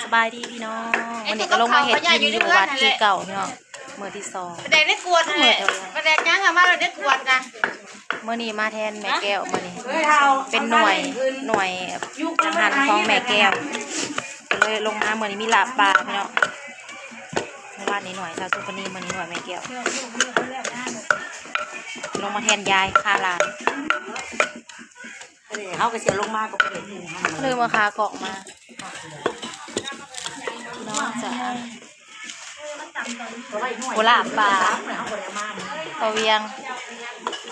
สบายดีพี่น้องวันนี้ก็ลงมาเห็ดกินอยู่วัดที่เก่าพี่น้องมื้อที่2ประเด็นได้กวนเลยประเด็นยังอะมาเราได้กวนกันมื้อนี้มาแทนแม่แก้วมื้อนี้เป็นหน่วยจังหันของแม่แก้วก็เลยลงมามื้อนี้มีลาบปลาพี่น้องเมื่อวานนี้หน่วยชาวสุพรรณีมื้อนี้หน่วยแม่แก้วลงมาแทนยายคาหลานเขาก็เสียลงมาก็เลยลืมมาคาเกาะมาน้องจ๋าโหลาบปลาพอเวียง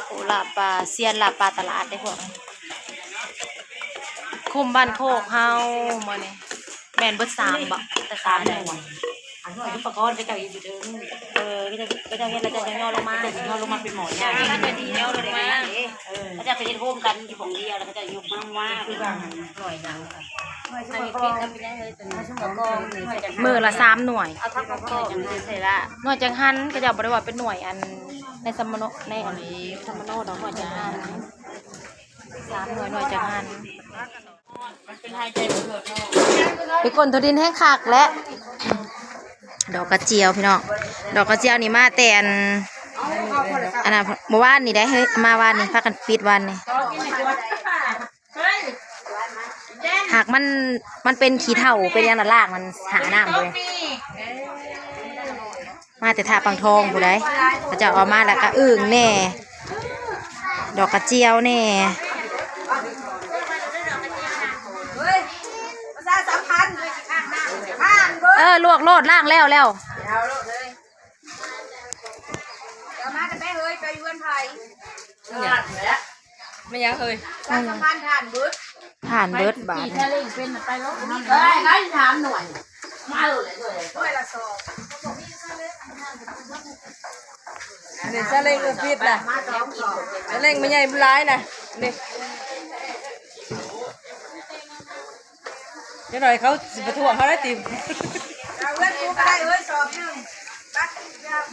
โหลาบปลาเซียนลาบปลาตลาดได้พวกคุมบ้านโคกเฮามื้อนี้แม่นเบิด3บ่แต่ขาได้อันนี้ยุปกรณ์ก็จะอยู่ถึงก็จะเฮ็ดแล้วจะย่อลงมาเป็นหมอนเนี่ยจะดีย่อลงมาเขาจะไปเล่นโฮมกันที่ของเดียวแล้วก็จะยุบมากว่าคือบางหน่วยยังอันนี้เป็นกันไปได้เลยตัวนี้ชุบกองมือละ3หน่วยเอาทับกองจังเลยใส่ละหน่วยจังหันก็จะบ่ได้ว่าเป็นหน่วยอันในสมโนในอันนี้สมโนดอกหน่วยจังหัน3หน่วยจังหันไปก้นทดินให้คักและดอกกระเจียวพี่น้องดอกกระเจียวนี่มาแต่อันน่ะเมื่อวานนี่ได้เฮ้ยมาวานนี่พากันปิดวันนี่หากมันเป็นขี้เถ้าเป็นยังล่างมันหาน้ำเลยมาแต่ท่าปังทองผู้ใดเขาจะเอามาแล้วก็อึ่งแน่ดอกกระเจียวแน่ลวกโลดล่างแล้วเดี๋ยวมากันไปเฮ้ยไปเยือนไทยไม่ยังเคยสามพันทานเบิดบาททะเลเป็นไปรถได้ถามหน่วยมาเลยละสองเนี่ยซาเล้งก็พิษนะซาเล้งไม่ใหญ่ไม่ร้ายนะนี่เดี๋ยวหน่อยเขาสิบถ่วงเขาได้ติ่มเพื่อนกูก็ได้เอ้ยสอบนึงบักยาม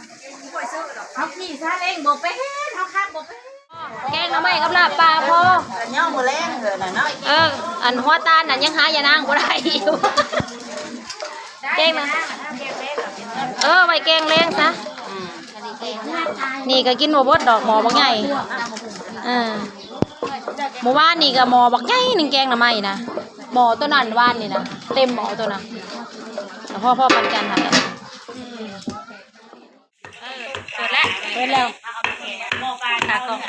ป่วยซื้อดอกเขาขี่ซาเล้งบอกไปเฮ็ดเขาคักบอกไปแกงน้ำไหมกับลาบปลาพ่อย่อมือแรงเลยนะเนาะอันหัวตาลนั่นยังหายานางบ่ได้อยู่แกงนะไว้แกงแรงซะนี่ก็กินบ่บดดอกหมอบักใหญ่เมื่อวานนี่ก็หมอบักใหญ่นึงแกงน้ำไหมนะหมอตัวนั้นวานนี่นะเต็มหมอตัวนั้นพ่อปันกันทำแล้วเปิดแล้วขากล่อง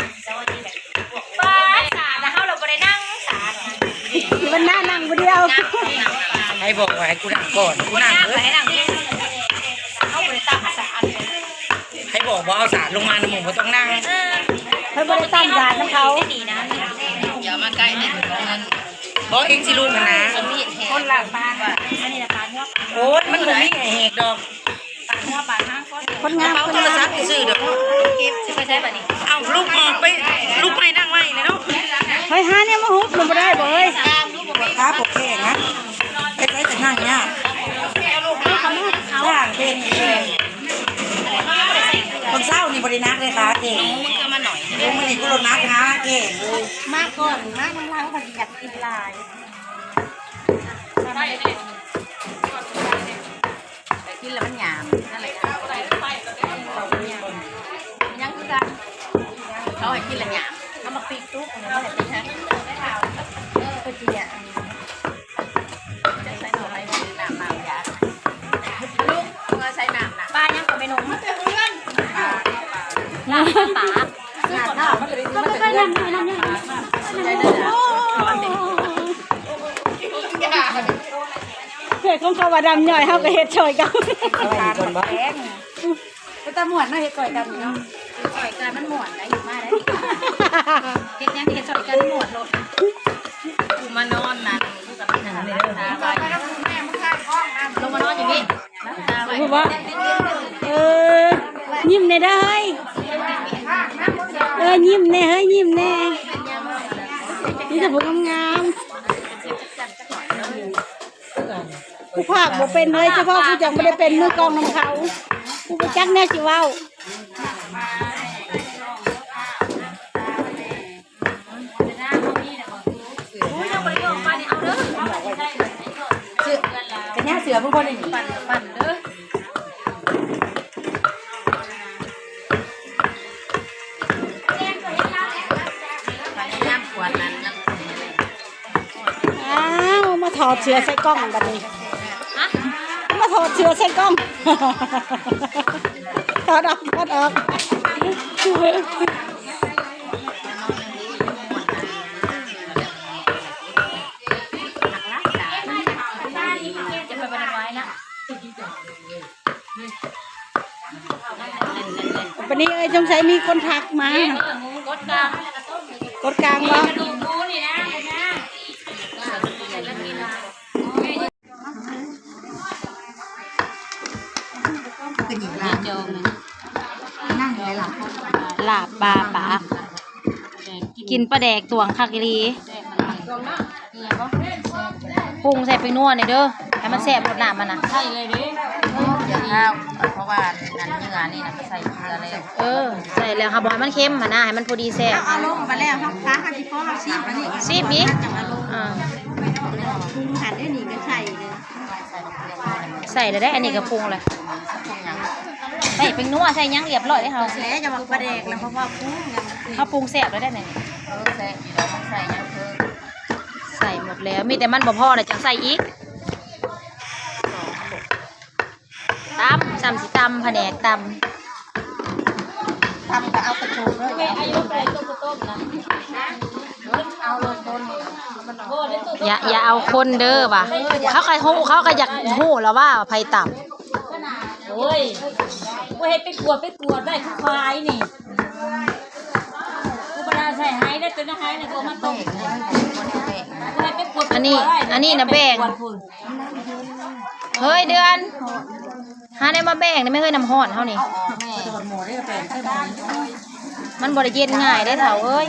ป้าสาแล้วเขาเราไปนั่งสามันน่านั่งคนเดียวให้บอกว่าให้กูนั่งก่อนกูนั่งเลยเขาไปตั้งสาให้บอกว่าเอาสาลงมาหนุ่มเขาต้องนั่งให้บริตั้งสาน้ำเขาอย่ามาใกล้เนี่ยบอกเองสิลูกนะคนหลังบ้านอันนี้นะคะโอ๊ยมันเหมือนไม่เหกดอกคนงามโทรศัพท์ซื้อเดี๋ยวเก็บซื้อไปใช้แบบนี้เอาลูกออกไปลูกไปนั่งไว้เลยเนาะเฮ้ยฮะเนี่ยมาฮุบมันไม่ได้บ่เอ้ยขาปกแข็งนะเป็นไรแต่นั่งเนี่ยย่างเก่งคนเศร้านี่บรินักเลยค่ะเก่งมึงก็มาหน่อยมึงไม่ได้กูรถนักนะเก่งเลยมากก่อนมากทั้งๆคนอยากกินลายกินแล้วมันหยาบนั่นแหละยังคือกันเขาให้กินแล้วหยาบเอามาปีกตุ๊กเขาเห็นไหมคะก็จีอ่ะจะใส่หน่อไม้น้ำมาหยาบลูกมาใส่น้ำนะป้ายังกับเมนูมันเป็นเพื่อนลาบปลาหน้าข้าวมันเป็นมันเป็นเพื่อนเพื่อนของเขาว่าดำหน่อยเขาก็เฮ็ดช่วยกันก็ตะหมวนเนาะเฮ็ดก่อยกันเนาะก่อยกันมันหมวนได้อยู่มาได้เฮ็ดยังเฮ็ดก่อยกันหมวนโลดกูมานอนนั่นกูกับมันนั่นเลยตาไปแม่มึงข้างห้องนั่นลงมานอนอย่างนี้ตาไปพูดว่ายิ้มแน่ได้ยิ้มแน่เฮ้ยยิ้มแน่นี่จะพูดงามผู้ภาคบ่เป็นเลยเฉพาะผู้จังไม่ได้เป็นมือกองน้ำเขาผู้ไปจักแน่สิว้าวก เนี่ยเสือพวกคนนี้ปั่นเด้ออ้าวมาถอดเสื้อใส่กล้องบัดนี้มาถอดเสื้อใส่กล้องถอดออก วันนี้จงใช้มีคนทักมากดกลางวะเป็นหญิงลาโจมนั่งเลยล่ะ ลาบปลาปากกินปลาแดกตวงคักอีหลีปรุงใส่ไปนวดเนี่ยเด้อให้มันแซ่บรสน้ำมันนะ ใช่เลยดิอย่าข้าวเพราะว่านั้นเนื้อนี่นะใส่เกลือแล้วใส่แล้วค่ะบอกให้มันเค็มมานะให้มันพอดีแซ่บ เอาลงมาแล้วครับค้าค่ะที่พ่อเราซีบมานี่ ซีบอีก หันได้หนีก็ใส่เลย ใส่แล้วได้อันนี้ก็ปรุงเลยใส่เป็นนัวใส่ยังเรียบร้อยได้เขา แล้วจะมาประเดกแล้วเพราะว่าพุ้งยัง เขาปรุงแซ่บแล้วได้ไหน แซ่บอยู่แล้วใส่ยังเธอ ใส่หมดแล้วมีแต่มันบ่พอเลยจังใส่อีกตำสิตำแผนกตำ ทำก็เอากระชูด้วยอายุไปต้มนะเอาลงต้น อย่าเอาคนเด้อว่ะเขาก็อยากหู้แล้วว่าไผต่ำ โอ้ยกูเห็นไปกวดได้ทุกควายนี่กูประดาใส่ไฮได้ตัวนะไฮนะกูมาต้มอันนี้นะแบ่งเฮ้ยเดือนหาได้มาแบ่งได้ไม่เคยนำห่อนเท่านี้มันบริเย็นง่ายได้เถาเอ้ย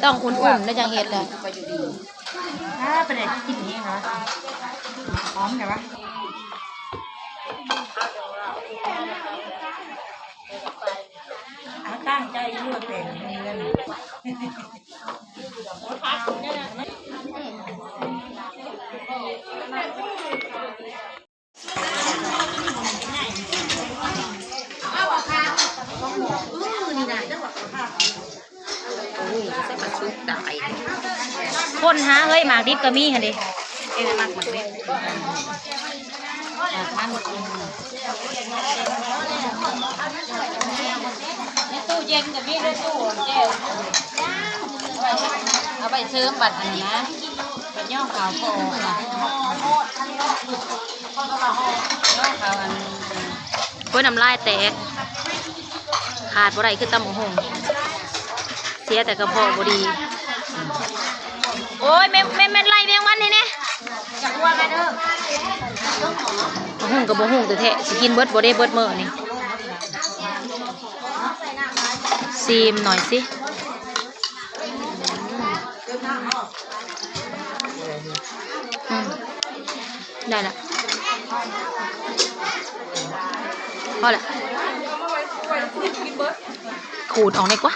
ต้องอุ่นๆได้จังเห็ดเลย ถ้าเป็นอะไรกินนี่เหรอหอมใช่ปะตั้งใจเลือกเป็นเงินคนหาเฮ้ยหมากดิบก็มีค่ะดิ มากเหมือนเว้ยในตู้เย็นกับพี่ในตู้แก้วเอาไปซื้อบัตรอันนี้นะบัตรย่อขาวโพนะย่อขาวอัน กล้วยน้ำลายแตกขาดบ่ได้คือตำบักหุ่งเสียแต่กระเพาะบ่ดีโอ้ยแม่ไล่แมงวันนี่เนี่ย จักว่าไงเด้อ หุ่งกับบ่หุ่งแต่แท้สิกินเบิดบ่ได้เบิดมื้อนี่ซีมหน่อยสิได้ละพอละขูดออกได้กว่า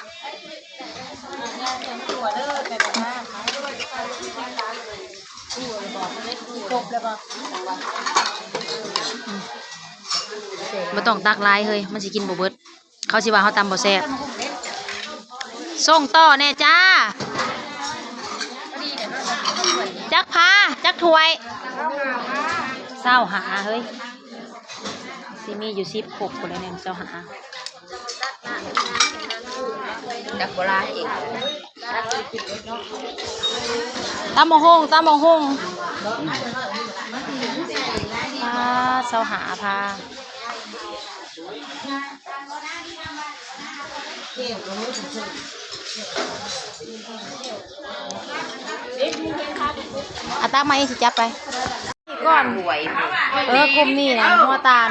บ่ต้องตักหลายเฮ้ยมันสิกินบ่เบิดเขาสิว่าเขาตำบ่แซ่บส่งต่อแน่จ้าจักพาจักถ้วยเศร้าหาเฮ้ยสิมีอยู่10 6คนแล้วเนี่ยเศร้าหา ดักโบราณอีก ตำมะฮงพาเศร้าหาพาอาตามาสิจับไปก่อนกลุ่มนี่นะหัวตาล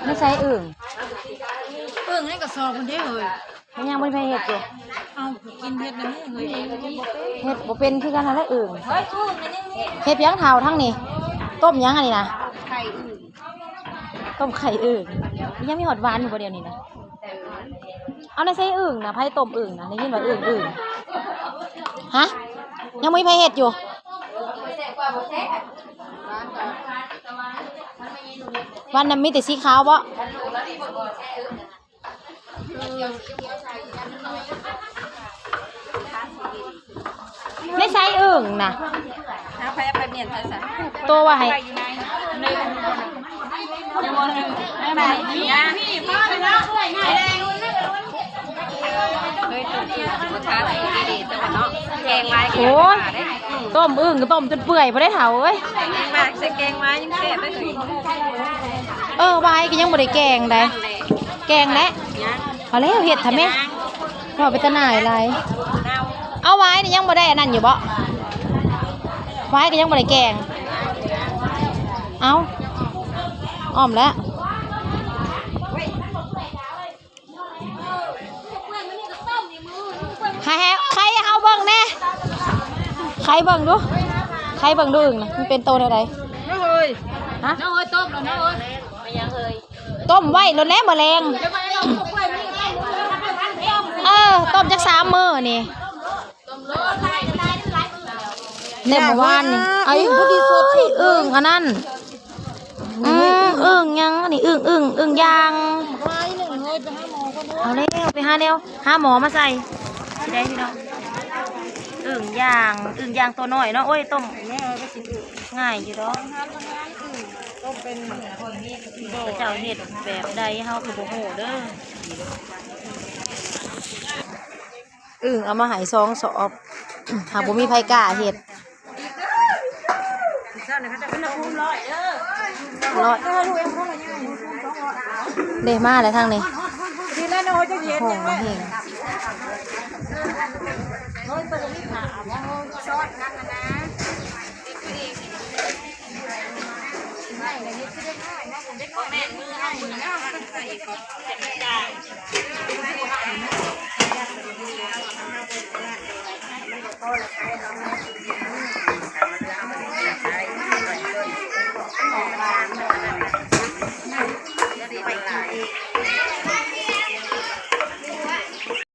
ไม่ใช่อึ่งนี่ก็ซองคนเดียวเลยมันยังไม่ไปเห็ดอยู่เอากินเห็ดนั่นนี่เห็ดบ่เป็นคือกันอะไรอึ่งเห็ดยังเท้าทั้งนี้ต้มยังอันนี้นะ ไข่อื่น ต้มไข่อึ่งยังมีหอดหวานอยู่ประเดี๋ยวนี้นะเอาในใส่อึ่งนะไผ่ต้มอึ่งนะได้ยินว่าอึ่งฮะยังไม่ไผ่เห็ดอยู่วันนั้นมีแต่สีขาวบ่ในใส่อึ่งนะ เอาไปเมียนใส่ใส่ ตัวว่าให้ ไหนนี่พี่พ่อไปแล้วด้วยง่ายแรงเลยจุดที่ลูกค้าใส่ดีๆจังเนาะแกงไม้ โอ้ยต้มอึ่งก็ต้มจนเปื่อยบ่ได้เถาเอ้ย มากใส่แกงไม้ยังแซ่บได้ถึง ใบก็ยังบ่ได้แกงได้แกงแล้วเอาแล้วเห็ดทำแม่พอไปตะหน่ายไรเอาไว้นี่ยังบ่ได้อันนั้นอยู่บ่ไว้ก็ยังบ่ได้แกงเอาอ้อมแล้วใครเอาเบิ่งแน่ใครเบิ่งดูใครเบิ่งดูอึ่งนะมันเป็นโตเท่าใด น้องเอ้ย ฮะ น้องเอ้ยต้มแล้วน้องเอ้ยไม่ยังเอ้ย ต้มไว้รถแล้วแมลงต้มจัก3 มื้อนี่เนี่ยเมื่อวานนี่ไอ้อึ่งอันนั้นอึ่งยังอันนี้อึ่งยางเอาเร็วไปหาแนวหาหมอมาใส่สิได้พี่น้องอึ่งยางตัวน้อยเนาะโอ้ยต้มง่ายอยู่ดอกเจ้าเห็ดแบบใดเฮาคือบ่ฮู้เด้ออึ่งเอามาให้2 สอบหากบ่มีไผกล้าเฮ็ดร้อยเด้มาแล้วทางนี้ ทีละน้อยจะเย็น โอ้ ยัง มา ไง เห็น น้อยตัวนี้ขาว่าซอสนั่นนะไม่เลยนี่คือได้ง่ายนะผมได้แม่มือให้มือหน้ามันใส่ก็ไม่ได้